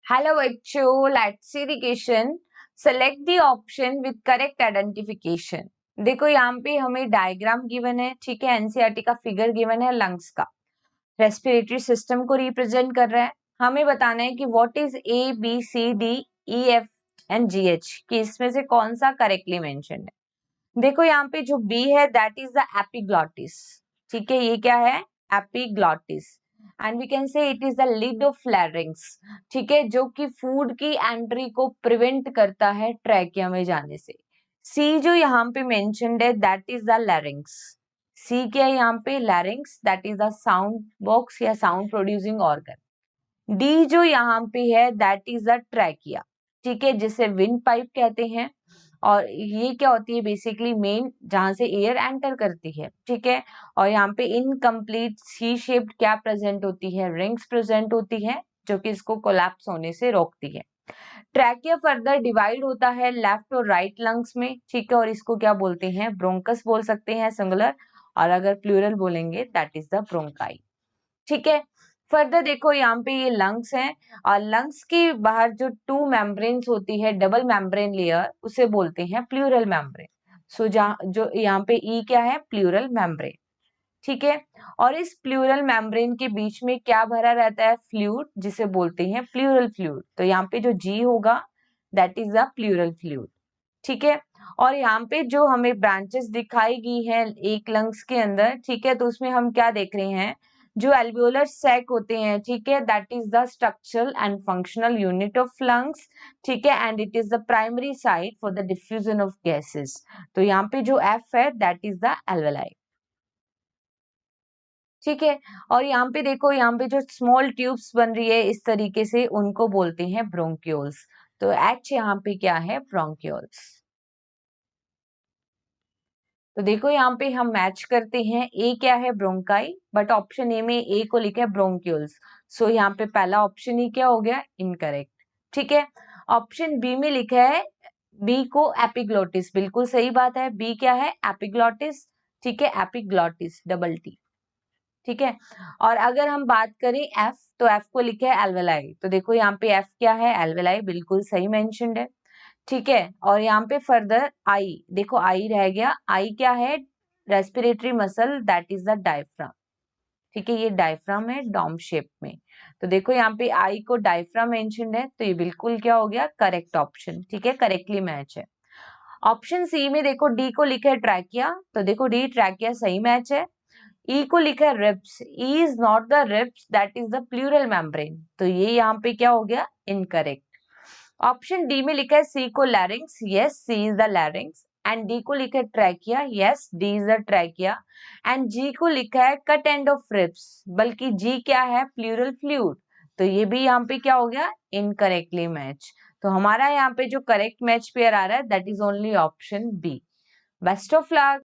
Hello बच्चों, let's see the question. Select the option with correct identification. देखो यहाँ पे हमें डायग्राम गिवन है, ठीक है। एनसीईआरटी का फिगर गिवन है लंग्स का, रेस्पिरेटरी सिस्टम को रिप्रेजेंट कर रहा है। हमें बताना है कि what is A B C D E F and G H, कि इसमें से कौन सा करेक्टली मेंशन्ड है। देखो यहाँ पे जो बी है दैट इज द एपिग्लॉटिस, ठीक है। ये क्या है? Epiglottis. And we can say it is the lid of larynx, ठीक है, जो कि फूड की एंट्री को प्रिवेंट करता है ट्रैकिया में जाने से। सी जो यहाँ पे मेंशन्ड है दैट इज द लैरिंग्स। सी क्या है यहाँ पे? लैरिंग्स, that is the sound box या साउंड प्रोड्यूसिंग ऑर्गन। डी जो यहाँ पे है दैट इज द ट्रैकिया, ठीक है, जिसे विंड पाइप कहते हैं। और ये क्या होती है? बेसिकली मेन जहां से एयर एंटर करती है, ठीक है। और यहाँ पे इनकम्प्लीट सी शेप्ड क्या प्रेजेंट होती है? रिंग्स प्रेजेंट होती है, जो कि इसको कोलैप्स होने से रोकती है। ट्रैकिया फर्दर डिवाइड होता है लेफ्ट और राइट लंग्स में, ठीक है। और इसको क्या बोलते हैं? ब्रोंकस बोल सकते हैं सिंगुलर, और अगर प्लूरल बोलेंगे दैट इज द ब्रोंकाई, ठीक है। फर्दर देखो यहाँ पे ये लंग्स हैं, और लंग्स के बाहर जो टू मेम्ब्रेन्स होती है, डबल मेम्ब्रेन लेयर, उसे बोलते हैं प्लूरल मेम्ब्रेन। सो जो यहाँ पे ई क्या है? प्लूरल मेम्ब्रेन, ठीक है। और इस प्लूरल मेम्ब्रेन के बीच में क्या भरा रहता है? फ्लूइड, जिसे बोलते हैं प्लूरल फ्लूइड। तो यहाँ पे जो जी होगा that is the pleural fluid, ठीक है। और यहाँ पे जो हमें ब्रांचेस दिखाई गई है एक लंग्स के अंदर, ठीक है, तो उसमें हम क्या देख रहे हैं? जो एल्वियोलर सैक होते हैं, ठीक है, that is the structural and functional unit of lungs, ठीक है। And it is the primary site for the diffusion of gases. तो यहाँ पे जो एफ है दैट इज द एल्वेलाई, ठीक है। और यहाँ पे देखो, यहाँ पे जो स्मॉल ट्यूब्स बन रही है इस तरीके से, उनको बोलते हैं ब्रोंक्यूल्स। तो एच यहाँ पे क्या है? ब्रोंक्यूल्स। तो देखो यहाँ पे हम मैच करते हैं, ए क्या है? ब्रोंकाई, बट ऑप्शन ए में ए को लिखा है ब्रोंक्यूल्स। सो यहाँ पे पहला ऑप्शन ही क्या हो गया? इनकरेक्ट, ठीक है। ऑप्शन बी में लिखा है बी को एपिग्लोटिस, बिल्कुल सही बात है। बी क्या है? एपिग्लोटिस, ठीक है, एपिग्लोटिस डबल टी, ठीक है। और अगर हम बात करें एफ, तो एफ को लिखा है एल्वेलाई। तो देखो यहाँ पे एफ क्या है? एल्वेलाई, बिल्कुल सही मेंशन्ड है, ठीक है। और यहाँ पे फर्दर आई, देखो आई रह गया। आई क्या है? Respiratory muscle, that is the diaphragm, ठीक है। ये डायफ्राम है डॉम शेप में। तो देखो यहाँ पे आई को डायफ्राम मेंशन्ड है, तो ये बिल्कुल क्या हो गया? करेक्ट ऑप्शन, ठीक है, करेक्टली मैच है। ऑप्शन सी में देखो डी को लिखा है ट्रैकिया, तो देखो डी ट्रैकिया सही मैच है। ई को लिखा है ribs, E is not the ribs, that is the pleural membrane. तो ये यहाँ पे क्या हो गया? इनकरेक्ट। ऑप्शन डी में लिखा है सी को larynx, yes C is the larynx. And D को लिखा है trachea, yes D is the trachea. And G को लिखा है कट एंड ऑफ रिब्स, बल्कि जी क्या है? Pleural fluid. तो ये भी यहाँ पे क्या हो गया? Incorrectly match. तो हमारा यहाँ पे जो करेक्ट मैच पेयर आ रहा है that is only option B. Best of luck.